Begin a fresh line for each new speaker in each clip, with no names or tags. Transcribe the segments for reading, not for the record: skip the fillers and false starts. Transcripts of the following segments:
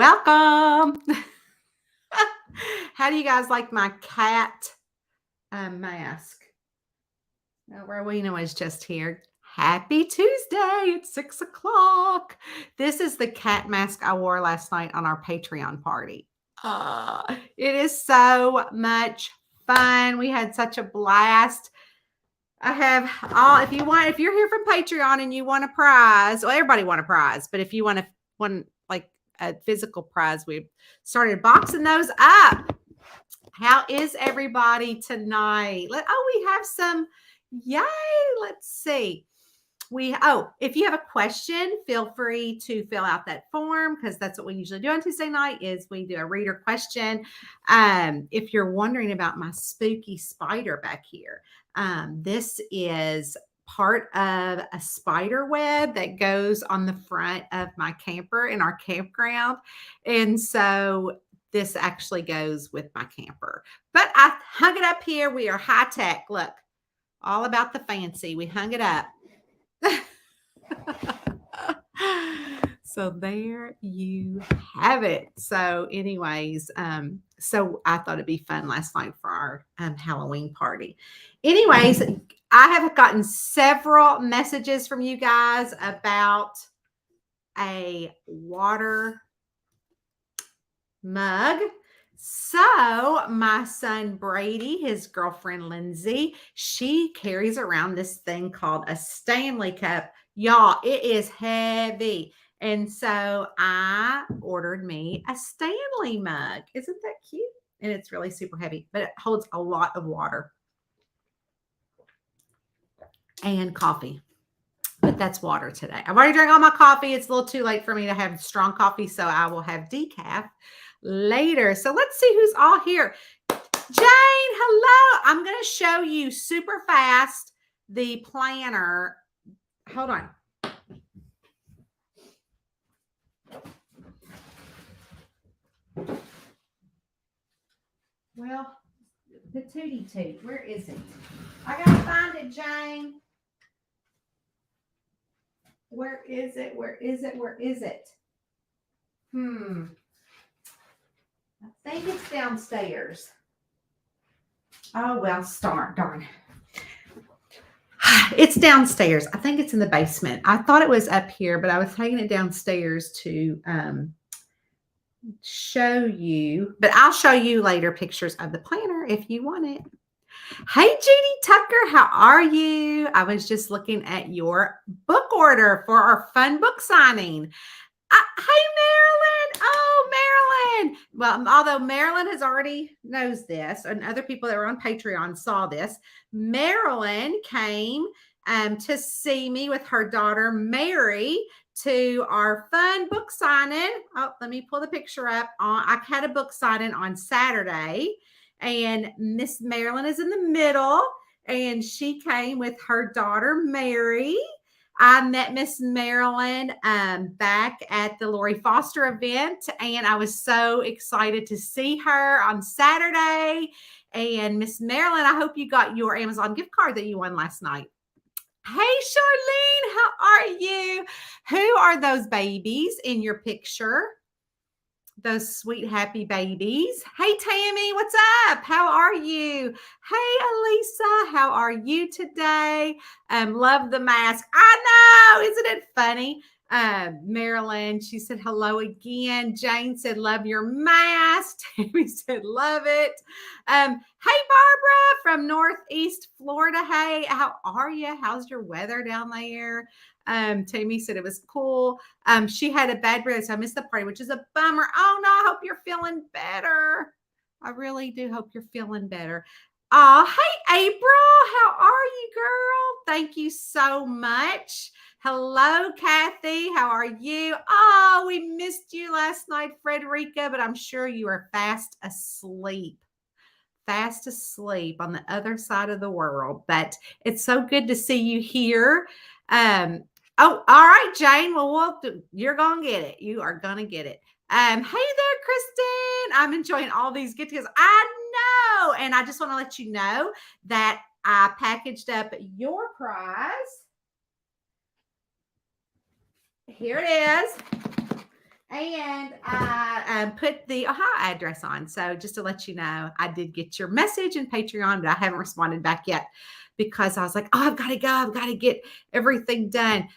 Welcome. How do you guys like my cat mask? Now, Rowena was just here. Happy Tuesday. It's 6 o'clock. This is the cat mask I wore last night on our Patreon party. It is so much fun. We had such a blast. I have all, if you're here from Patreon and you want a prize, well, everybody want a prize, but if you want like a physical prize, we've started boxing those up. How is everybody tonight? We have some, yay. Let's see. If you have a question, feel free to fill out that form because that's what we usually do on Tuesday night is we do a reader question. If you're wondering about my spooky spider back here, this is part of a spider web that goes on the front of my camper in our campground. And so this actually goes with my camper. But I hung it up here. We are high tech. Look, all about the fancy. We hung it up. So there you have it. So anyways, so I thought it'd be fun last night for our Halloween party. Anyways, I have gotten several messages from you guys about a water mug. So my son Brady, his girlfriend Lindsay, she carries around this thing called a Stanley cup. Y'all, it is heavy. And so I ordered me a Stanley mug. Isn't that cute? And it's really super heavy, but it holds a lot of water and coffee. But that's water today. I've already drank all my coffee. It's a little too late for me to have strong coffee, so I will have decaf later. So let's see who's all here. Jane, hello. I'm going to show you super fast the planner. Hold on. Well, the tootie toot, where is it? I got to find it, Jane. Where is it? Where is it? Where is it? I think it's downstairs. Oh, well, darn. It's downstairs. I think it's in the basement. I thought it was up here, but I was taking it downstairs to show you. But I'll show you later pictures of the planner if you want it. Hey, Judy Tucker, how are you? I was just looking at your book order for our fun book signing. Hey, Marilyn. Oh, Marilyn. Well, although Marilyn has already knows this, and other people that were on Patreon saw this, Marilyn came to see me with her daughter, Mary, to our fun book signing. Oh, let me pull the picture up. I had a book signing on Saturday, and Miss Marilyn is in the middle, and she came with her daughter, Mary. I met Miss Marilyn back at the Lori Foster event, and I was so excited to see her on Saturday. And Miss Marilyn, I hope you got your Amazon gift card that you won last night. Hey, Charlene, how are you? Who are those babies in your picture? Those sweet, happy babies. Hey, Tammy, what's up? How are you? Hey, Elisa, how are you today? Love the mask. I know, isn't it funny? Marilyn, she said hello again. Jane said, love your mask. Tammy said, love it. Hey, Barbara from Northeast Florida. Hey, how are you? How's your weather down there? Tammy said it was cool. She had a bad breath, so I missed the party, which is a bummer. Oh no, I hope you're feeling better. I really do hope you're feeling better. Oh, hey, April, how are you, girl? Thank you so much. Hello, Kathy. How are you? Oh, we missed you last night, Frederica, but I'm sure you are fast asleep on the other side of the world. But it's so good to see you here. Oh, all right, Jane. Well, you're going to get it. You are going to get it. Hey there, Kristen. I'm enjoying all these get-togethers. I know. And I just want to let you know that I packaged up your prize. Here it is. And I put the Ohio address on. So just to let you know, I did get your message in Patreon, but I haven't responded back yet because I was like, oh, I've got to go. I've got to get everything done.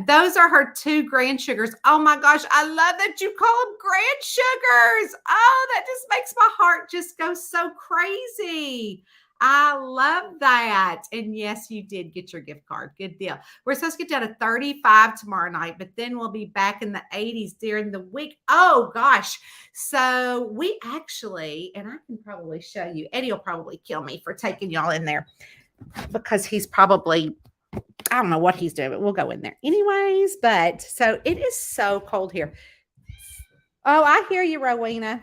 Those are her 2 grand sugars. Oh my gosh, I love that you call them grand sugars. Oh, that just makes my heart just go so crazy. I love that. And yes, you did get your gift card. Good deal. We're supposed to get down to 35 tomorrow night, but then we'll be back in the 80s during the week. Oh gosh. So we actually, and I can probably show you, Eddie will probably kill me for taking y'all in there because he's probably, I don't know what he's doing, but we'll go in there anyways. But so it is so cold here. Oh, I hear you, Rowena.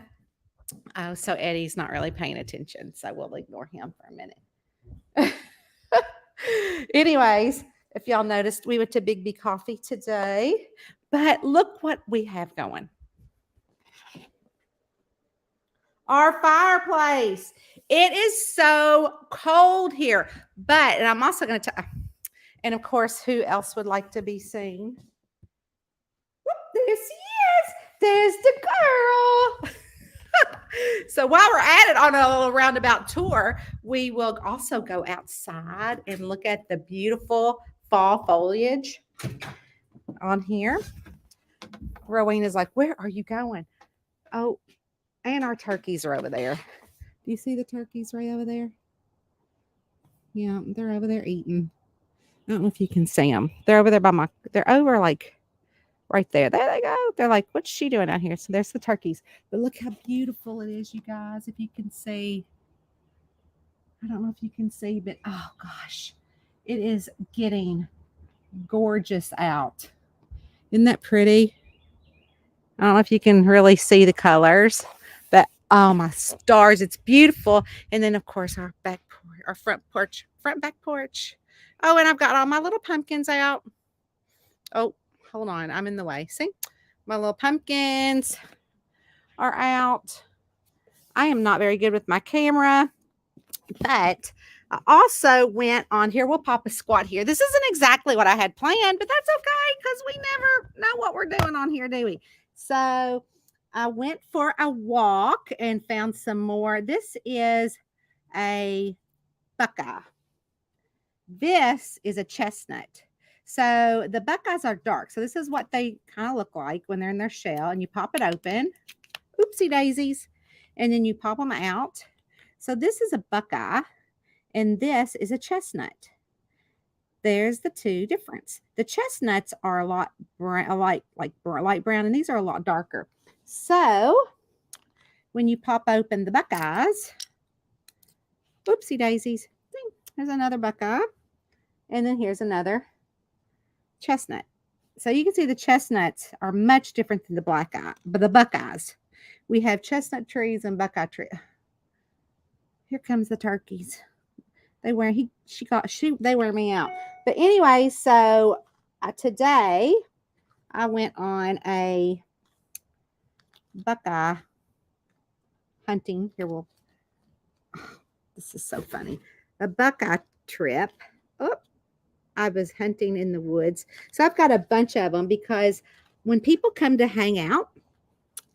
Oh, so Eddie's not really paying attention, so we'll ignore him for a minute. Anyways, if y'all noticed, we went to Big B Coffee today, but look what we have going. Our fireplace. It is so cold here, but, and I'm also going to, and of course, who else would like to be seen? Whoop, there she is. There's the girl. So while we're at it on a little roundabout tour, we will also go outside and look at the beautiful fall foliage on here. Rowena's like, where are you going? Oh, and our turkeys are over there. Do you see the turkeys right over there? Yeah, they're over there eating. I don't know if you can see them. They're over there they're over like right there. There they go. They're like, what's she doing out here? So there's the turkeys. But look how beautiful it is, you guys. If you can see. I don't know if you can see, but oh gosh. It is getting gorgeous out. Isn't that pretty? I don't know if you can really see the colors, but oh my stars, it's beautiful. And then of course our front back porch. Oh, and I've got all my little pumpkins out. Oh, hold on, I'm in the way. See, my little pumpkins are out. I am not very good with my camera, but I also went on here. We'll pop a squat here. This isn't exactly what I had planned, but that's okay because we never know what we're doing on here, do we? So I went for a walk and found some more. This is a buckeye. This is a chestnut. So the buckeyes are dark. So this is what they kind of look like when they're in their shell. And you pop it open. Oopsie daisies. And then you pop them out. So this is a buckeye. And this is a chestnut. There's the two difference. The chestnuts are a lot light brown, and these are a lot darker. So when you pop open the buckeyes, oopsie daisies, there's another buckeye, and then here's another chestnut. So you can see the chestnuts are much different than the buckeyes. We have chestnut trees and buckeye trees. Here comes the turkeys. They wear me out. But anyway, so today I went on a buckeye hunting. This is so funny. A buckeye trip. Oh, I was hunting in the woods. So I've got a bunch of them because when people come to hang out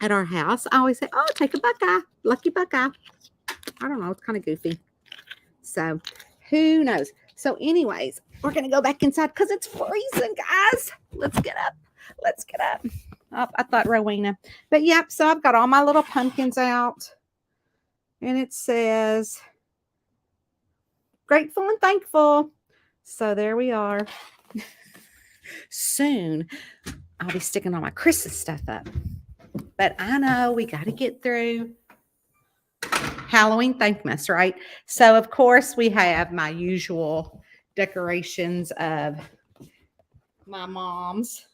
at our house, I always say, oh, take a buckeye, lucky buckeye. I don't know. It's kind of goofy. So who knows? So anyways, we're going to go back inside because it's freezing, guys. Let's get up. Let's get up. Oh, I thought Rowena. But yep, so I've got all my little pumpkins out. And it says, grateful and thankful. So there we are. Soon, I'll be sticking all my Christmas stuff up. But I know we got to get through Halloween Thankmas, right? So, of course, we have my usual decorations of my mom's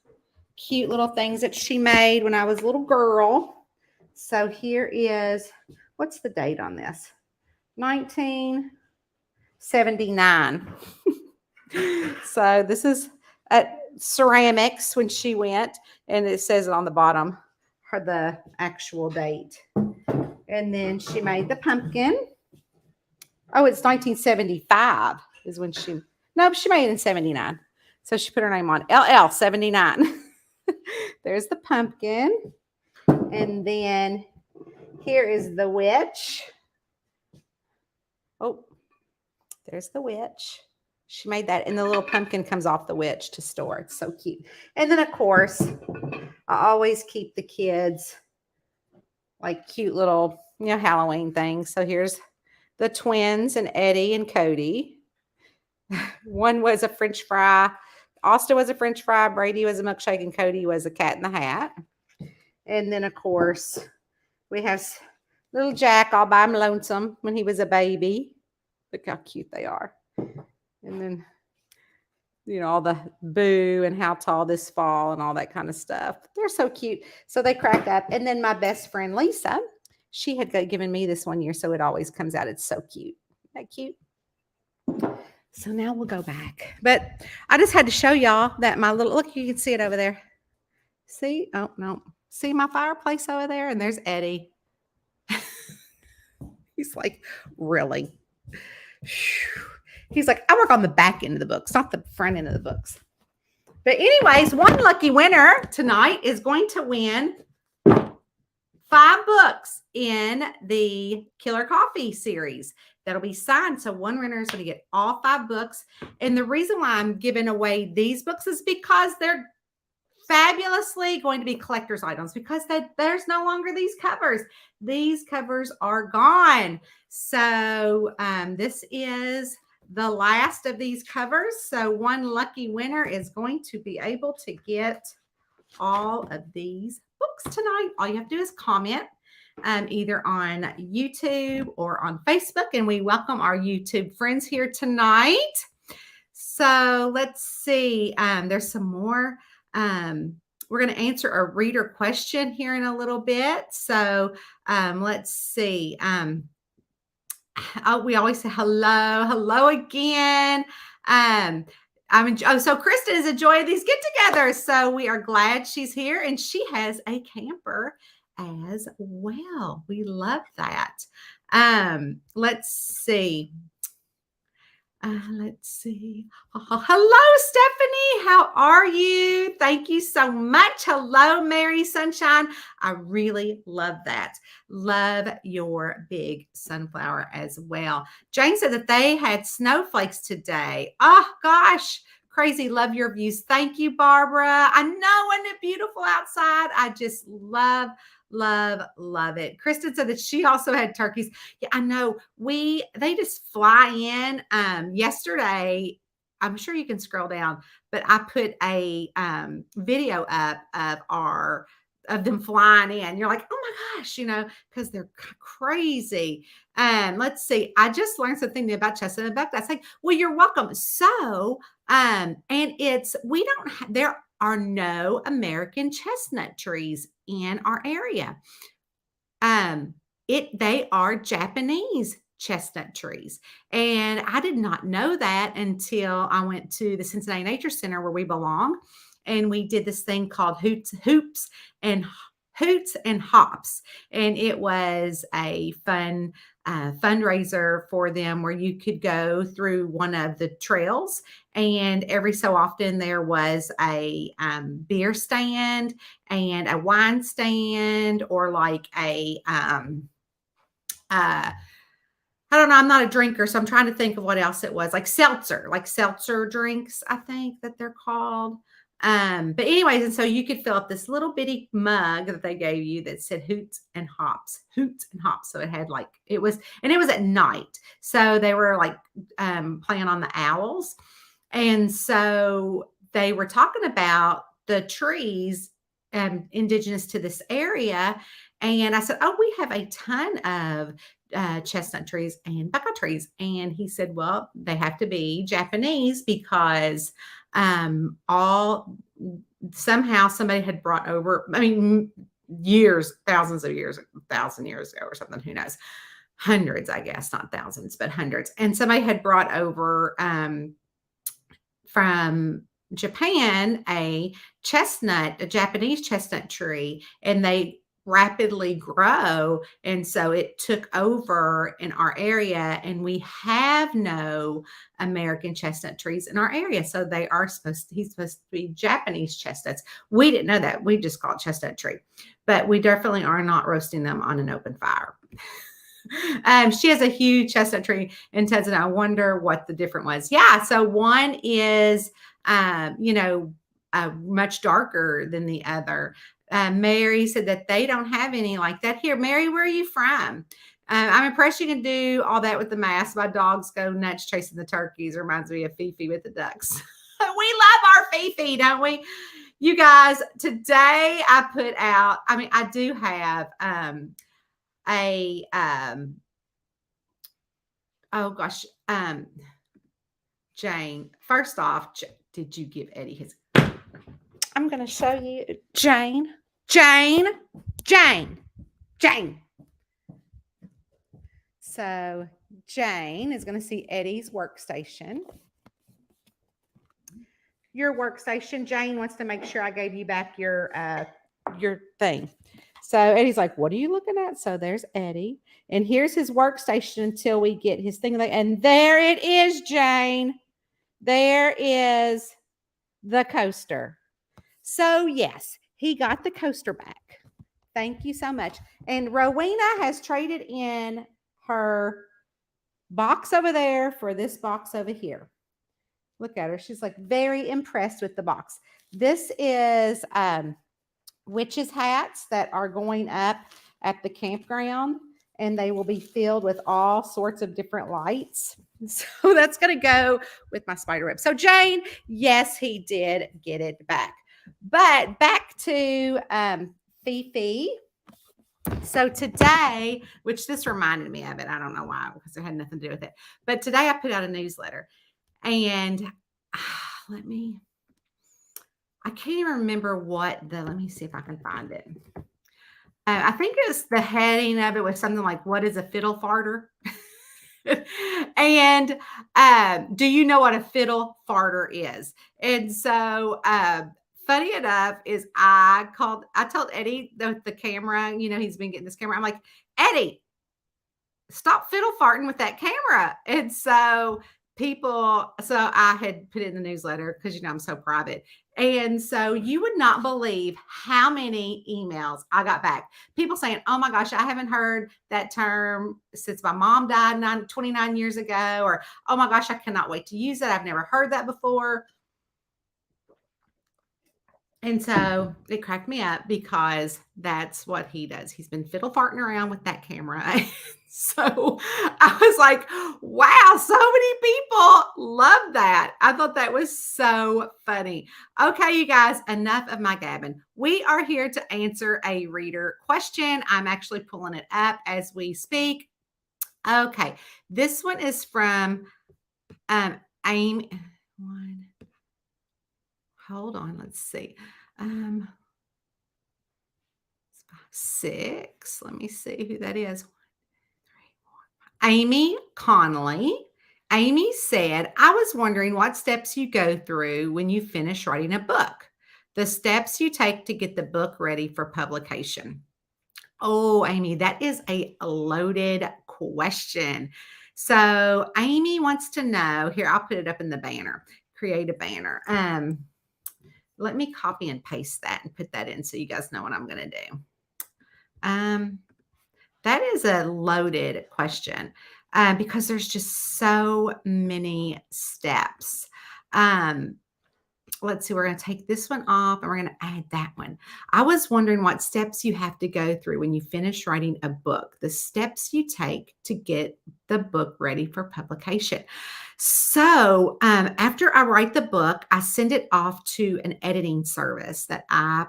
cute little things that she made when I was a little girl. So here is, what's the date on this? 1979. So this is at ceramics when she went, and it says it on the bottom, the actual date. And then she made the pumpkin. Oh, it's 1975 is when she made it in 79. So she put her name on LL 79. There's the pumpkin. And then here is the witch. Oh, there's the witch. She made that, and the little pumpkin comes off the witch to store. It's so cute. And then, of course, I always keep the kids like cute little, Halloween things. So here's the twins and Eddie and Cody. One was a French fry. Austin was a French fry. Brady was a milkshake, and Cody was a cat in the hat. And then, of course, we have little Jack all by him lonesome when he was a baby. Look how cute they are. And then, all the boo and how tall this fall and all that kind of stuff. They're so cute. So they crack up. And then my best friend, Lisa, she had given me this one year, so it always comes out. It's so cute. Isn't that cute? So now we'll go back. But I just had to show y'all that my little, look, you can see it over there. See? Oh, no. See my fireplace over there? And there's Eddie. He's like, really? He's like, I work on the back end of the books, not the front end of the books. But anyways, one lucky winner tonight is going to win 5 books in the Killer Coffee series that'll be signed. So one winner is going to get all 5 books. And the reason why I'm giving away these books is because they're fabulously going to be collector's items, because there's no longer these covers. These covers are gone. So this is the last of these covers. So one lucky winner is going to be able to get all of these books tonight. All you have to do is comment either on YouTube or on Facebook. And we welcome our YouTube friends here tonight. So let's see. There's some more. We're going to answer a reader question here in a little bit. So let's see. We always say hello again. So Kristen is enjoying these get-togethers. So we are glad she's here, and she has a camper as well. We love that. Let's see. Hello, Stephanie. How are you? Thank you so much. Hello, Mary Sunshine. I really love that. Love your big sunflower as well. Jane said that they had snowflakes today. Oh, gosh. Crazy. Love your views. Thank you, Barbara. I know, isn't it beautiful outside? I just love it. Kristen said that she also had turkeys. Yeah, I know. They just fly in. Yesterday, I'm sure you can scroll down, but I put a video up of them flying in. You're like, oh my gosh, because they're crazy. Let's see. I just learned something new about chestnut bucknuts. Like, well, you're welcome. So, and there are no American chestnut trees in our area. They are Japanese chestnut trees. And I did not know that until I went to the Cincinnati Nature Center where we belong. And we did this thing called Hoots and Hops. And it was a fun fundraiser for them where you could go through one of the trails, and every so often there was a beer stand and a wine stand, or like I don't know. I'm not a drinker, so I'm trying to think of what else it was, like seltzer drinks, I think that they're called. But anyways, and so you could fill up this little bitty mug that they gave you that said Hoots and Hops. So it had it was at night. So they were playing on the owls. And so they were talking about the trees indigenous to this area. And I said, oh, we have a ton of chestnut trees and buckeye trees. And he said, well, they have to be Japanese because somehow somebody had brought over, thousands of years, 1,000 years ago or something, who knows, hundreds, I guess, not thousands, but hundreds. And somebody had brought over from Japan a Japanese chestnut tree, and they rapidly grow. And so it took over in our area, and we have no American chestnut trees in our area. So he's supposed to be Japanese chestnuts. We didn't know that. We just call it chestnut tree, but we definitely are not roasting them on an open fire. She has a huge chestnut tree in Ted's, and I wonder what the different was. Yeah. So one is, much darker than the other. Mary said that they don't have any like that here. Mary, where are you from? I'm impressed you can do all that with the mask. My dogs go nuts chasing the turkeys. Reminds me of Fifi with the ducks. We love our Fifi, don't we? You guys, today I put out, I do have Jane, first off, did you give Eddie his? I'm going to show you Jane. So Jane is going to see Eddie's workstation. Your workstation. Jane wants to make sure I gave you back your thing. So Eddie's like, what are you looking at? So there's Eddie. And here's his workstation until we get his thing. And there it is, Jane. There is the coaster. So yes, he got the coaster back. Thank you so much. And Rowena has traded in her box over there for this box over here. Look at her. She's like very impressed with the box. This is witches' hats that are going up at the campground, and they will be filled with all sorts of different lights. So that's going to go with my spider web. So Jane, yes, he did get it back. But back to Fifi. So today, which this reminded me of it. I don't know why, because it had nothing to do with it. But today I put out a newsletter, and I can't even remember let me see if I can find it. I think it was the heading of it was something like, what is a fiddle farter? And do you know what a fiddle farter is? And so funny enough is I told Eddie the camera, he's been getting this camera. I'm like, Eddie, stop fiddle farting with that camera. And so I had put it in the newsletter because, I'm so private. And so you would not believe how many emails I got back. People saying, oh my gosh, I haven't heard that term since my mom died 29 years ago. Or, oh my gosh, I cannot wait to use it. I've never heard that before. And so it cracked me up because that's what he does. He's been fiddle farting around with that camera. So I was like, wow, so many people love that. I thought that was so funny. Okay, you guys, enough of my gabbing. We are here to answer a reader question. I'm actually pulling it up as we speak. Okay, this one is from Amy. Hold on, let's see. 6. Let me see who that is. 1, 2, 3, 4, 5. Amy Connolly. Amy said, I was wondering what steps you go through when you finish writing a book, the steps you take to get the book ready for publication. Oh, Amy, that is a loaded question. So Amy wants to know, here, I'll put it up in the banner, create a banner. Let me copy and paste that and put that in so you guys know what I'm going to do. That is a loaded question because there's just so many steps. Let's see, we're going to take this one off and we're going to add that one. I was wondering what steps you have to go through when you finish writing a book, the steps you take to get the book ready for publication. So after I write the book, I send it off to an editing service that that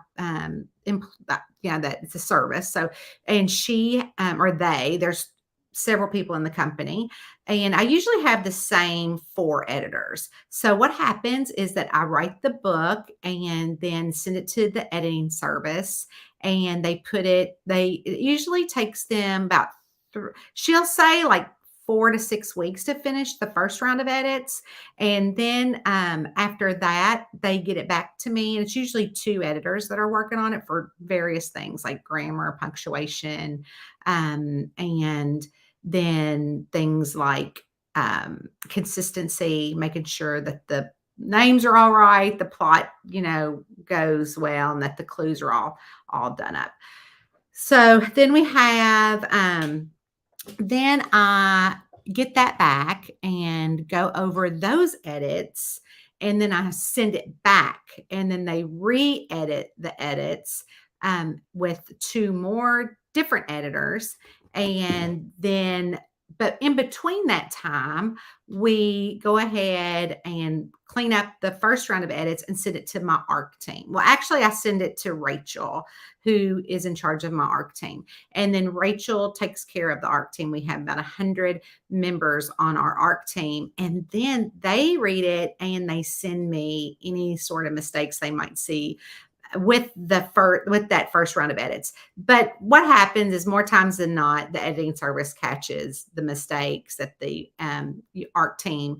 it's a service. So, and she or they, there's several people in the company, and I usually have the same 4 editors. So what happens is that I write the book and then send it to the editing service, and it usually takes them about she'll say like 4 to 6 weeks to finish the first round of edits. And then after that, they get it back to me. And it's usually 2 editors that are working on it for various things like grammar, punctuation, and then things like consistency, making sure that the names are all right, the plot, goes well, and that the clues are all done up. So then we have, then I get that back and go over those edits, and then I send it back, and then they re-edit the edits with 2 more different editors. And then, but in between that time, we go ahead and clean up the first round of edits and send it to my ARC team. Well, actually, I send it to Rachel, who is in charge of my ARC team. And then Rachel takes care of the ARC team. We have about 100 members on our ARC team. And then they read it and they send me any sort of mistakes they might see with that first round of edits. But what happens is more times than not, the editing service catches the mistakes that the ARC team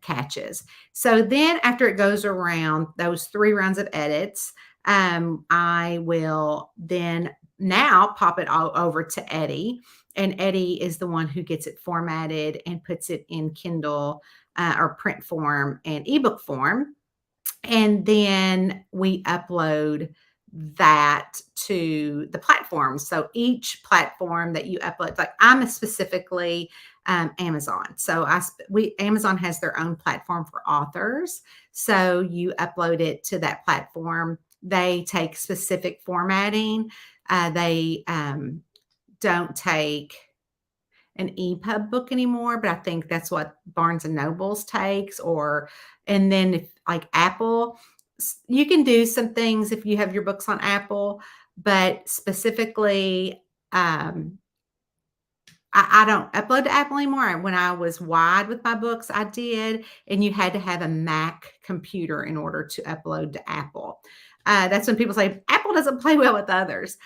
catches. So then after it goes around those 3 rounds of edits, I will then now pop it all over to Eddie. And Eddie is the one who gets it formatted and puts it in Kindle or print form and ebook form. And then we upload that to the platform. So each platform that you upload, like I'm specifically Amazon. So Amazon has their own platform for authors. So you upload it to that platform. They take specific formatting. They don't take an EPUB book anymore, but I think that's what Barnes and Nobles takes. And then if like Apple, you can do some things if you have your books on Apple, but specifically, I don't upload to Apple anymore. When I was wide with my books, I did, and you had to have a Mac computer in order to upload to Apple. That's when people say Apple doesn't play well with others.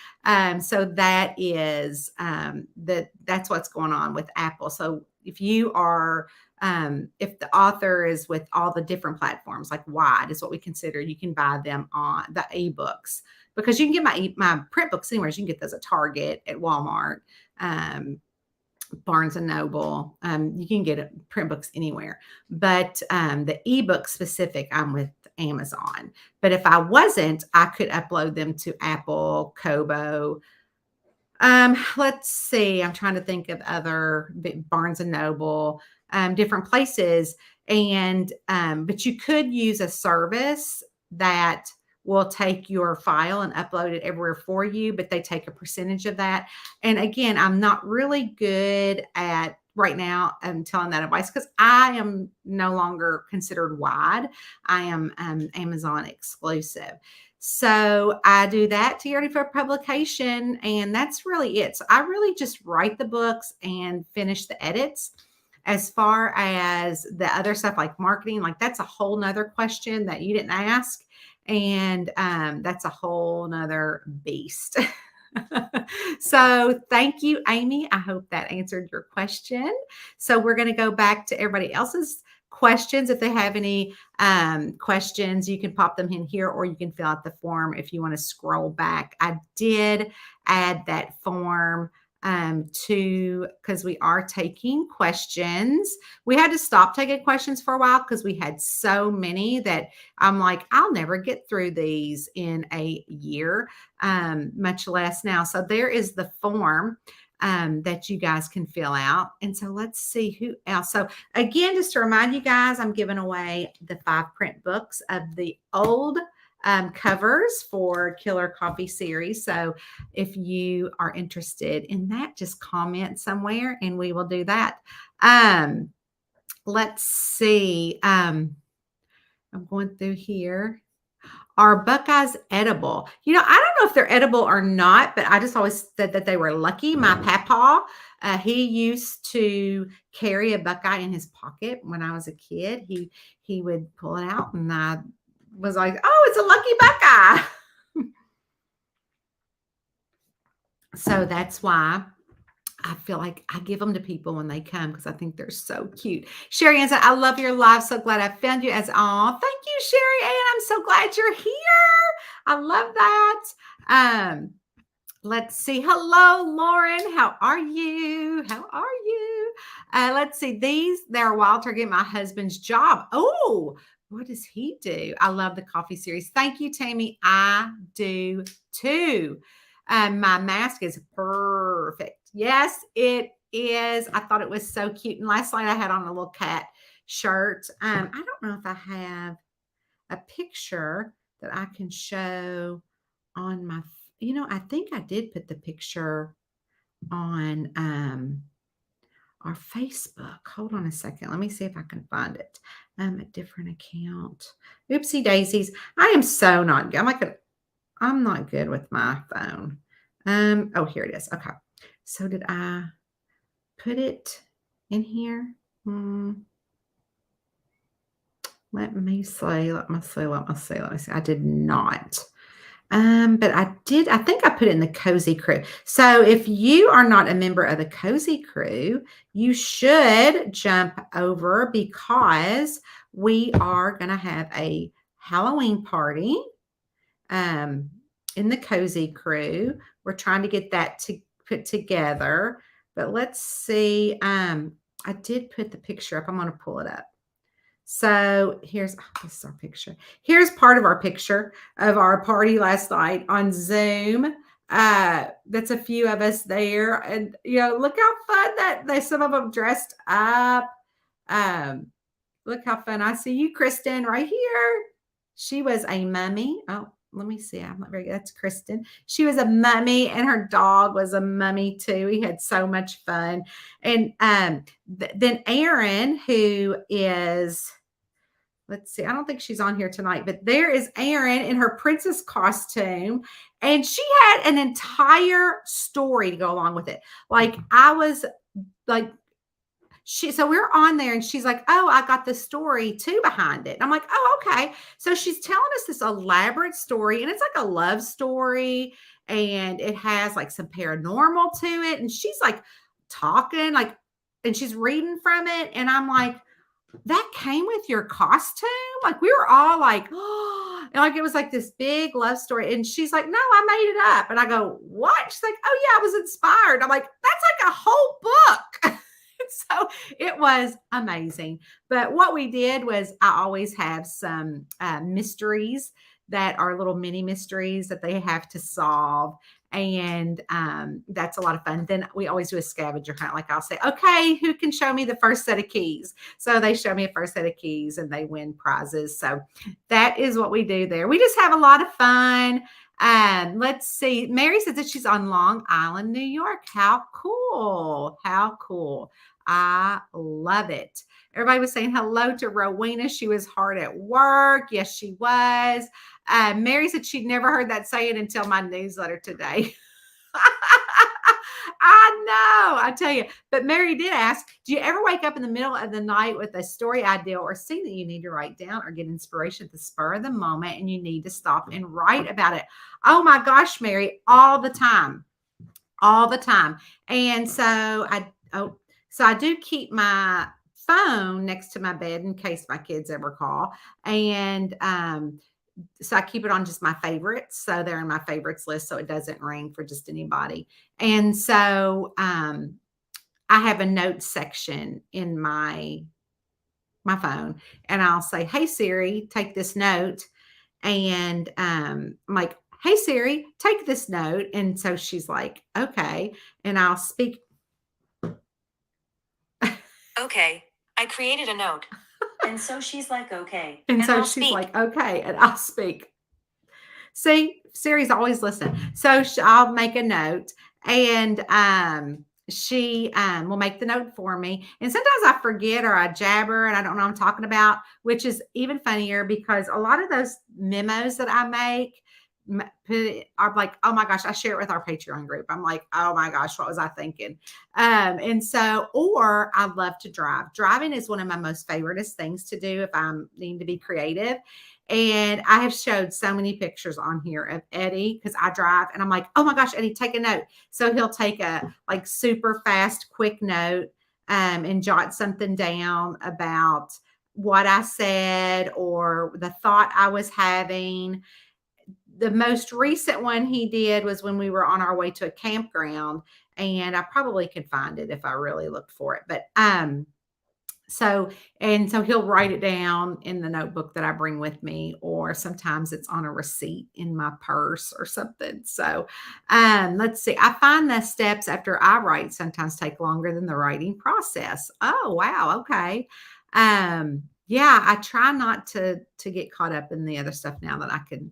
So that is that's what's going on with Apple. So if you are if the author is with all the different platforms, like wide is what we consider, you can buy them on the ebooks, because you can get my print books anywhere. You can get those at Target, at Walmart, Barnes and Noble. You can get print books anywhere, but the ebook specific, I'm with Amazon. But if I wasn't, I could upload them to Apple, Kobo. Let's see. I'm trying to think of other Barnes and Noble, different places. And but you could use a service that will take your file and upload it everywhere for you, but they take a percentage of that. And again, I'm not really good at right now telling that advice, because I am no longer considered wide. I am Amazon exclusive. So I do that to get ready for publication, and that's really it. So I really just write the books and finish the edits. As far as the other stuff like marketing, like that's a whole nother question that you didn't ask. And that's a whole nother beast. So thank you, Amy. I hope that answered your question. So we're going to go back to everybody else's questions. If they have any questions, you can pop them in here, or you can fill out the form if you want to scroll back. I did add that form because we are taking questions. We had to stop taking questions for a while because we had so many that I'm like, I'll never get through these in a year, much less now. So there is the form that you guys can fill out. And so let's see who else. So again, just to remind you guys, I'm giving away the 5 print books of the old covers for Killer Coffee series. So if you are interested in that, just comment somewhere and we will do that. Let's see. I'm going through here. Are Buckeyes edible? I don't know if they're edible or not, but I just always said that they were lucky. My papa, he used to carry a Buckeye in his pocket when I was a kid. He would pull it out, and I was like, oh, it's a lucky Buckeye. So that's why I feel like I give them to people when they come because I think they're so cute. Sherry Ann said, I love your live. So glad I found you as all. Thank you, Sherry Ann. I'm so glad you're here. I love that. Let's see. Hello, Lauren. How are you? How are you? Let's see. They're wild turkey, my husband's job. Oh, what does he do? I love the coffee series. Thank you, Tammy. I do too. My mask is perfect. Yes, it is. I thought it was so cute. And last night I had on a little cat shirt. I don't know if I have a picture that I can show on my, I think I did put the picture on our Facebook. Hold on a second. Let me see if I can find it. A different account. Oopsie daisies. I am so not good. I'm not good with my phone. Oh, here it is. Okay. So did I put it in here? Let me see. I did not. But I think I put it in the Cozy Crew. So if you are not a member of the Cozy Crew, you should jump over because we are going to have a Halloween party in the Cozy Crew. We're trying to get that to put together. But let's see. I did put the picture up. I'm going to pull it up. So this is our picture. Here's part of our picture of our party last night on Zoom. That's a few of us there. And, look how fun that some of them dressed up. Look how fun. I see you, Kristen, right here. She was a mummy. Oh, let me see. I'm not very good. That's Kristen. She was a mummy and her dog was a mummy too. We had so much fun. And then Erin, who is, let's see, I don't think she's on here tonight, but there is Erin in her princess costume. And she had an entire story to go along with it. Like I was like, so we're on there and she's like, oh, I got the story too behind it. And I'm like, oh, okay. So she's telling us this elaborate story and it's like a love story and it has like some paranormal to it. And she's like talking and she's reading from it. And I'm like, that came with your costume? Like we were all like, oh, and like it was like this big love story. And she's like, no, I made it up. And I go, what? She's like, oh yeah, I was inspired. I'm like, that's like a whole book. So it was amazing. But what we did was I always have some mysteries that are little mini mysteries that they have to solve. And that's a lot of fun. Then we always do a scavenger hunt. Like I'll say, okay, who can show me the first set of keys? So they show me a first set of keys and they win prizes. So that is what we do there. We just have a lot of fun. Let's see. Mary says that she's on Long Island, New York. How cool. How cool. I love it. Everybody was saying hello to Rowena. She was hard at work. Yes, she was. Mary said she'd never heard that saying until my newsletter today. I know, I tell you. But Mary did ask, do you ever wake up in the middle of the night with a story idea or scene that you need to write down or get inspiration at the spur of the moment and you need to stop and write about it? Oh my gosh, Mary, all the time. All the time. And so I do keep my phone next to my bed in case my kids ever call. And so I keep it on just my favorites. So they're in my favorites list. So it doesn't ring for just anybody. And so I have a notes section in my phone and I'll say, hey, Siri, take this note. And I'm like, hey, Siri, take this note. And so she's like, okay. And I'll speak.
Okay, I created a note. And so she's like, okay.
And so she's like, okay. And I'll speak. See, Siri's always listening. So I'll make a note and she will make the note for me. And sometimes I forget or I jabber and I don't know what I'm talking about, which is even funnier because a lot of those memos that I make are like, oh my gosh, I share it with our Patreon group. I'm like, oh my gosh, what was I thinking? And so, or I love to drive. Driving is one of my most favoriteest things to do if I'm needing to be creative. And I have showed so many pictures on here of Eddie because I drive and I'm like, oh my gosh, Eddie, take a note. So he'll take a like super fast, quick note and jot something down about what I said or the thought I was having. The most recent one he did was when we were on our way to a campground, and I probably could find it if I really looked for it. But so he'll write it down in the notebook that I bring with me, or sometimes it's on a receipt in my purse or something. So let's see. I find the steps after I write sometimes take longer than the writing process. Oh, wow. Okay. Yeah, I try not to get caught up in the other stuff now that I can,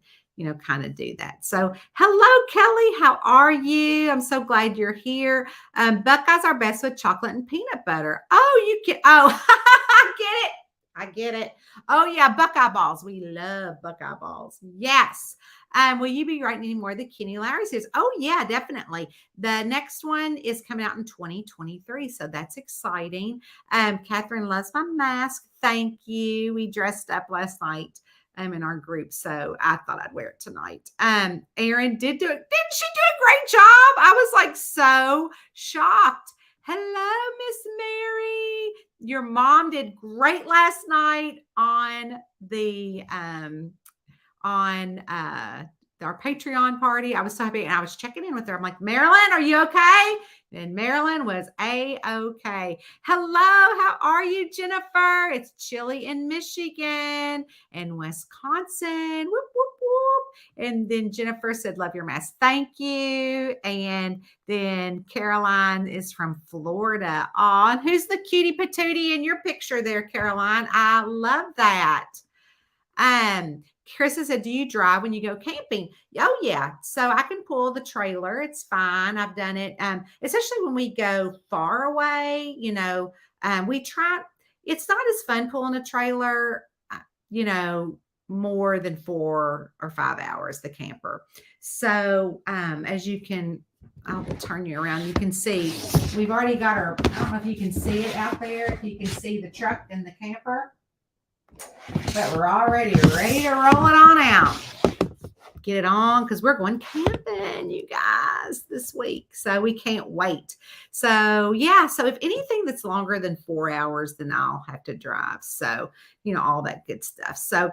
kind of do that. So hello, Kelly. How are you? I'm so glad you're here. Buckeyes are best with chocolate and peanut butter. Oh, you can. Oh, I get it. I get it. Oh yeah, Buckeye balls. We love Buckeye balls. Yes. Will you be writing any more of the Kenny Lowry series? Oh yeah, definitely. The next one is coming out in 2023, so that's exciting. Catherine loves my mask. Thank you. We dressed up last night in our group, so I thought I'd wear it tonight. Erin did do it. Didn't she do a great job? I was like so shocked. Hello, Miss Mary. Your mom did great last night on the our Patreon party. I was so happy, and I was checking in with her. I'm like, Marilyn, are you okay? And Marilyn was A-okay. Hello, how are you, Jennifer? It's chilly in Michigan and Wisconsin. Whoop, whoop, whoop. And then Jennifer said, love your mask. Thank you. And then Caroline is from Florida. Aw, and who's the cutie patootie in your picture there, Caroline? I love that. Krista said, do you drive when you go camping? Oh yeah. So I can pull the trailer. It's fine. I've done it. Especially when we go far away, we try, it's not as fun pulling a trailer, more than 4 or 5 hours, the camper. So, as you can, I'll turn you around. You can see, we've already got our, I don't know if you can see it out there. If you can see the truck and the camper. But we're already ready to roll it on out. Get it on because we're going camping, you guys, this week. So we can't wait. So yeah. So if anything that's longer than 4 hours, then I'll have to drive. So, all that good stuff. So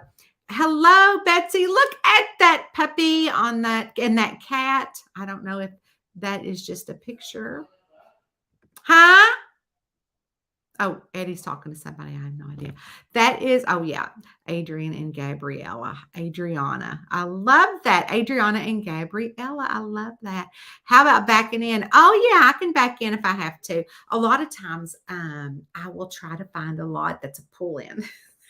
hello, Betsy. Look at that puppy on that and that cat. I don't know if that is just a picture. Huh? Oh, Eddie's talking to somebody. I have no idea. That is, oh yeah, Adrian and Gabriella. Adriana. I love that. Adriana and Gabriella. I love that. How about backing in? Oh yeah, I can back in if I have to. A lot of times I will try to find a lot that's a pull in.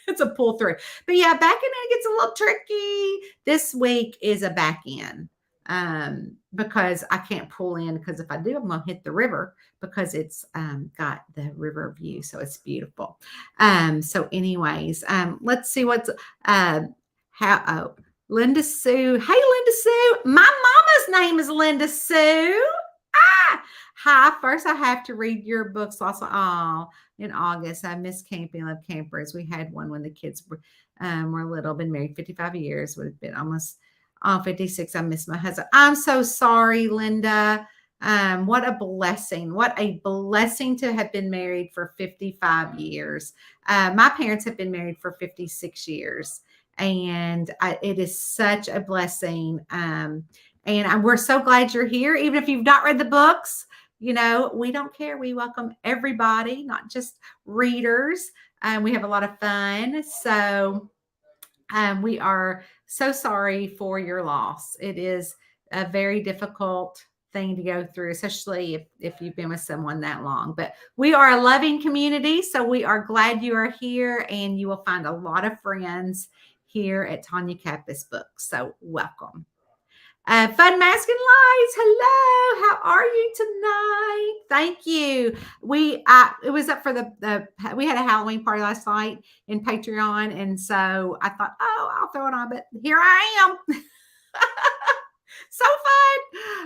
It's a pull through. But yeah, backing in gets a little tricky. This week is a back in. Because I can't pull in, because if I do, I'm going to hit the river because it's got the river view. So it's beautiful. So anyways, let's see what's Linda Sue. Hey, Linda Sue. My mama's name is Linda Sue. Hi. First, I have to read your books also. Oh, in August. I miss camping. Love campers. We had one when the kids were little. Been married 55 years. Would have been almost 56. I miss my husband. I'm so sorry, Linda. What a blessing. What a blessing to have been married for 55 years. My parents have been married for 56 years. And it is such a blessing. And we're so glad you're here. Even if you've not read the books, we don't care. We welcome everybody, not just readers. We have a lot of fun. So we are so sorry for your loss. It is a very difficult thing to go through, especially if you've been with someone that long. But we are a loving community, so we are glad you are here, and you will find a lot of friends here at Tanya Kappas Books. So welcome. Fun Mask and Lights. Hello. How are you tonight? Thank you. It was up for we had a Halloween party last night in Patreon. And so I thought, I'll throw it on, but here I am. So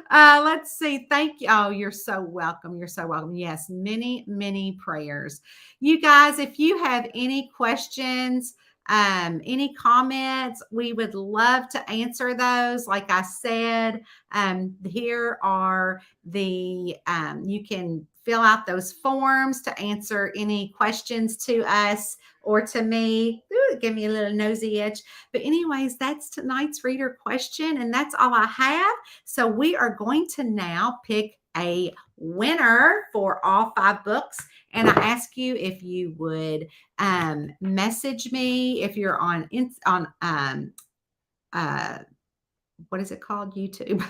fun. Let's see. Thank you. Oh, you're so welcome. You're so welcome. Yes. Many, many prayers. You guys, if you have any questions, Any comments, we would love to answer those. Like I said, here are the, you can fill out those forms to answer any questions to us or to me. Ooh, give me a little nosy itch. But anyways, that's tonight's reader question, and that's all I have. So we are going to now pick a winner for all 5 books. And I ask you if you would message me if you're on what is it called? YouTube.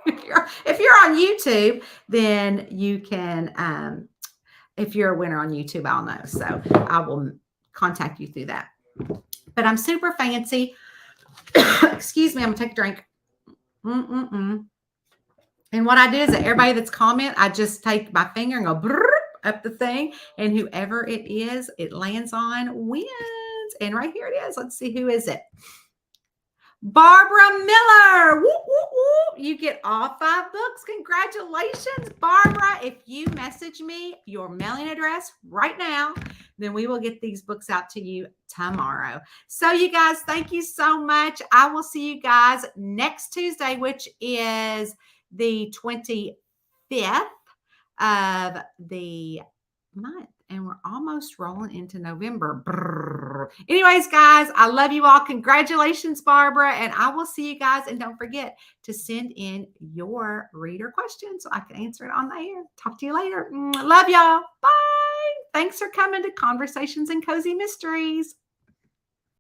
if you're on YouTube, then you can if you're a winner on YouTube, I'll know. So I will contact you through that. But I'm super fancy. Excuse me, I'm gonna take a drink. And what I do is that everybody that's comment, I just take my finger and go up the thing, and whoever it is, it lands on wins. And right here it is. Let's see, who is it? Barbara Miller. Woo, woo, woo. You get all 5 books. Congratulations, Barbara. If you message me your mailing address right now, then we will get these books out to you tomorrow. So you guys, thank you so much. I will see you guys next Tuesday, which is the 25th of the month. And we're almost rolling into November. Brrr. Anyways, guys, I love you all. Congratulations, Barbara. And I will see you guys. And don't forget to send in your reader questions so I can answer it on the air. Talk to you later. Love y'all. Bye. Thanks for coming to Conversations and Cozy Mysteries.